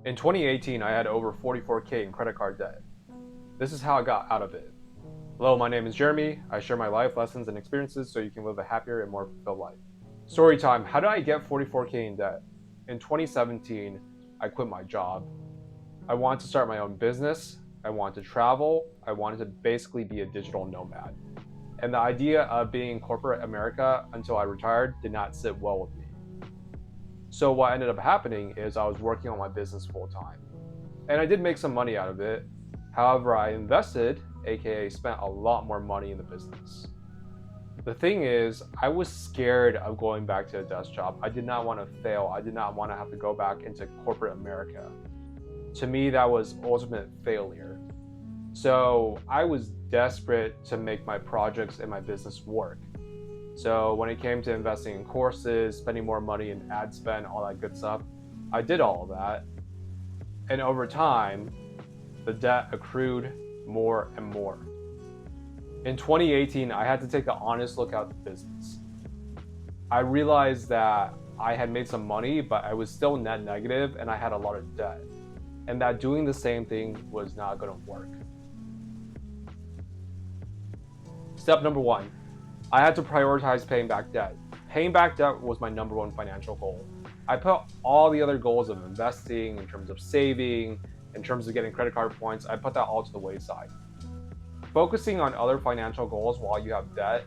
In 2018, I had over 44K in credit card debt. This is how I got out of it. Hello, my name is Jeremy. I share my life lessons and experiences so you can live a happier and more fulfilled life. Story time. How did I get 44K in debt? In 2017, I quit my job. I wanted to start my own business. I wanted to travel. I wanted to basically be a digital nomad. And the idea of being in corporate America until I retired did not sit well with me. So what ended up happening is I was working on my business full time. And I did make some money out of it. However, I invested, aka spent a lot more money in the business. The thing is, I was scared of going back to a desk job. I did not want to fail. I did not want to have to go back into corporate America. To me, that was ultimate failure. So I was desperate to make my projects and my business work. So when it came to investing in courses, spending more money in ad spend, all that good stuff, I did all of that. And over time, the debt accrued more and more. In 2018, I had to take an honest look at the business. I realized that I had made some money, but I was still net negative and I had a lot of debt. And that doing the same thing was not going to work. Step number one, I had to prioritize paying back debt. Paying back debt was my number one financial goal. I put all the other goals of investing, in terms of saving, in terms of getting credit card points, I put that all to the wayside. Focusing on other financial goals while you have debt,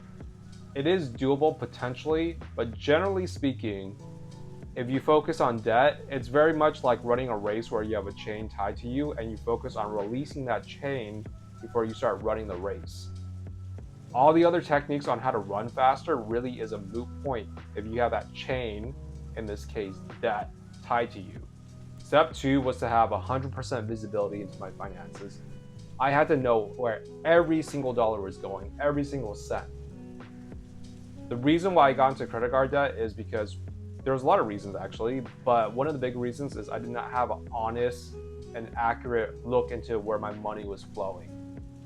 it is doable potentially, but generally speaking, if you focus on debt, it's very much like running a race where you have a chain tied to you and you focus on releasing that chain before you start running the race. All the other techniques on how to run faster really is a moot point if you have that chain, in this case debt, tied to you. Step two was to have 100% visibility into my finances. I had to know where every single dollar was going, every single cent. The reason why I got into credit card debt is because there was a lot of reasons actually, but one of the big reasons is I did not have an honest and accurate look into where my money was flowing,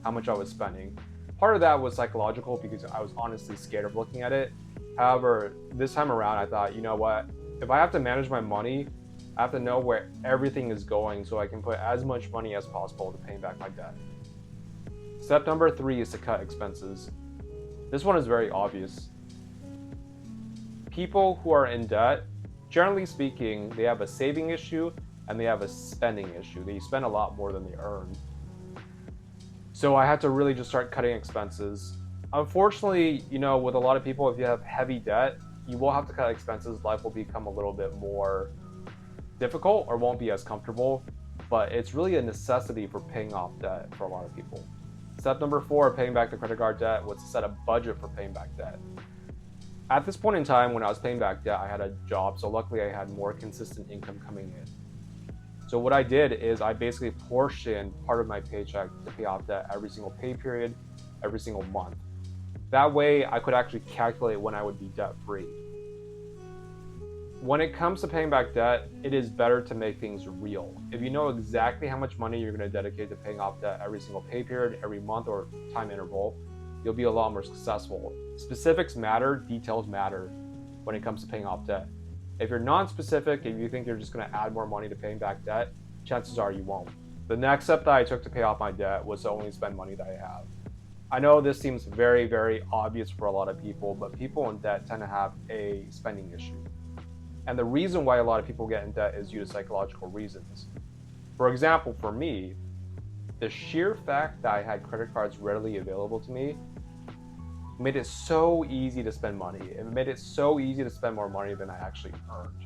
how much I was spending. Part of that was psychological because I was honestly scared of looking at it. However, this time around, I thought, you know what? If I have to manage my money, I have to know where everything is going so I can put as much money as possible to pay back my debt. Step number three is to cut expenses. This one is very obvious. People who are in debt, generally speaking, they have a saving issue and they have a spending issue. They spend a lot more than they earn. So I had to really just start cutting expenses. Unfortunately, with a lot of people, if you have heavy debt, you will have to cut expenses. Life will become a little bit more difficult or won't be as comfortable, but it's really a necessity for paying off debt for a lot of people. Step number four, paying back the credit card debt, was to set a budget for paying back debt. At this point in time, when I was paying back debt, I had a job, so luckily I had more consistent income coming in. So what I did is I basically portioned part of my paycheck to pay off debt every single pay period, every single month. That way I could actually calculate when I would be debt free. When it comes to paying back debt, it is better to make things real. If you know exactly how much money you're going to dedicate to paying off debt every single pay period, every month or time interval, you'll be a lot more successful. Specifics matter, details matter when it comes to paying off debt. If you're non-specific, if you think you're just going to add more money to paying back debt, chances are you won't. The next step that I took to pay off my debt was to only spend money that I have. I know this seems very, very obvious for a lot of people, but people in debt tend to have a spending issue. And the reason why a lot of people get in debt is due to psychological reasons. For example, for me, the sheer fact that I had credit cards readily available to me made it so easy to spend money. It made it so easy to spend more money than I actually earned.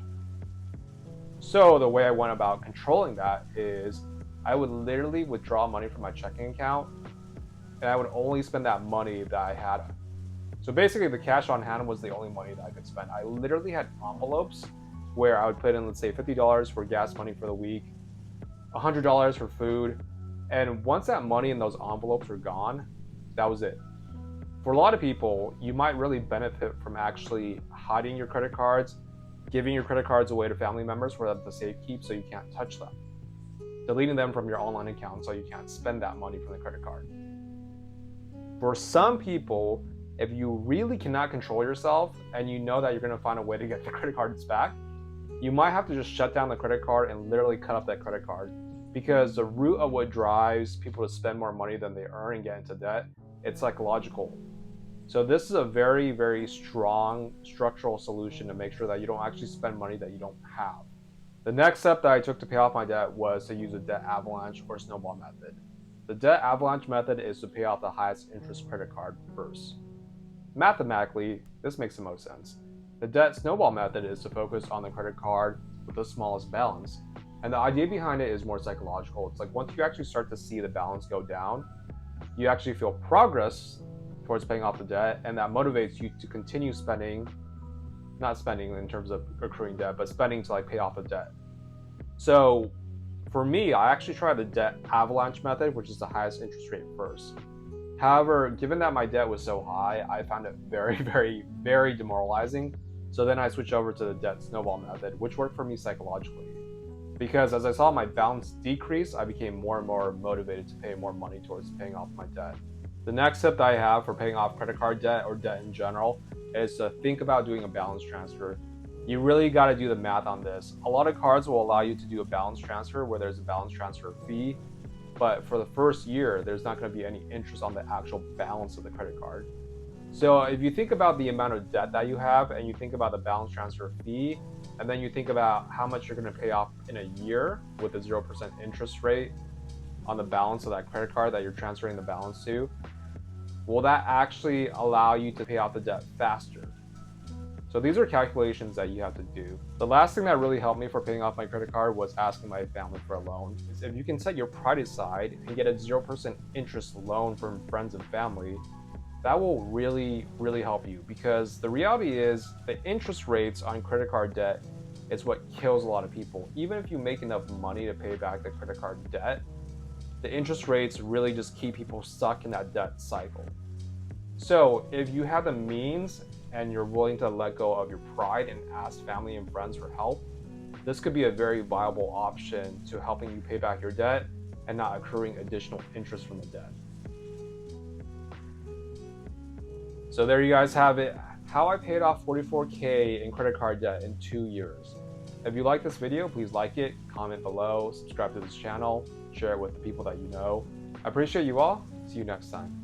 So the way I went about controlling that is I would literally withdraw money from my checking account and I would only spend that money that I had. So basically the cash on hand was the only money that I could spend. I literally had envelopes where I would put in, let's say, $50 for gas money for the week, $100 for food. And once that money in those envelopes were gone, that was it. For a lot of people, you might really benefit from actually hiding your credit cards, giving your credit cards away to family members for them to safekeep so you can't touch them, deleting them from your online account so you can't spend that money from the credit card. For some people, if you really cannot control yourself and you know that you're going to find a way to get the credit cards back, you might have to just shut down the credit card and literally cut up that credit card, because the root of what drives people to spend more money than they earn and get into debt, it's psychological. So this is a very, very strong structural solution to make sure that you don't actually spend money that you don't have. The next step that I took to pay off my debt was to use a debt avalanche or snowball method. The debt avalanche method is to pay off the highest interest credit card first. Mathematically, this makes the most sense. The debt snowball method is to focus on the credit card with the smallest balance. And the idea behind it is more psychological. It's like once you actually start to see the balance go down, you actually feel progress towards paying off the debt, and that motivates you to continue spending, not spending in terms of accruing debt, but spending to like pay off the debt. So for me, I actually tried the debt avalanche method, which is the highest interest rate first. However, given that my debt was so high, I found it very, very, very demoralizing. So then I switched over to the debt snowball method, which worked for me psychologically. Because as I saw my balance decrease, I became more and more motivated to pay more money towards paying off my debt. The next tip that I have for paying off credit card debt or debt in general is to think about doing a balance transfer. You really got to do the math on this. A lot of cards will allow you to do a balance transfer where there's a balance transfer fee, but for the first year, there's not going to be any interest on the actual balance of the credit card. So if you think about the amount of debt that you have and you think about the balance transfer fee, and then you think about how much you're going to pay off in a year with a 0% interest rate on the balance of that credit card that you're transferring the balance to, will that actually allow you to pay off the debt faster? So these are calculations that you have to do. The last thing that really helped me for paying off my credit card was asking my family for a loan. If you can set your pride aside and get a 0% interest loan from friends and family, that will really, really help you, because the reality is the interest rates on credit card debt is what kills a lot of people. Even if you make enough money to pay back the credit card debt, the interest rates really just keep people stuck in that debt cycle. So if you have the means and you're willing to let go of your pride and ask family and friends for help, this could be a very viable option to helping you pay back your debt and not accruing additional interest from the debt. So there you guys have it, how I paid off $44K in credit card debt in 2 years. If you like this video, please like it, comment below, subscribe to this channel, share it with the people that you know. I appreciate you all. See you next time.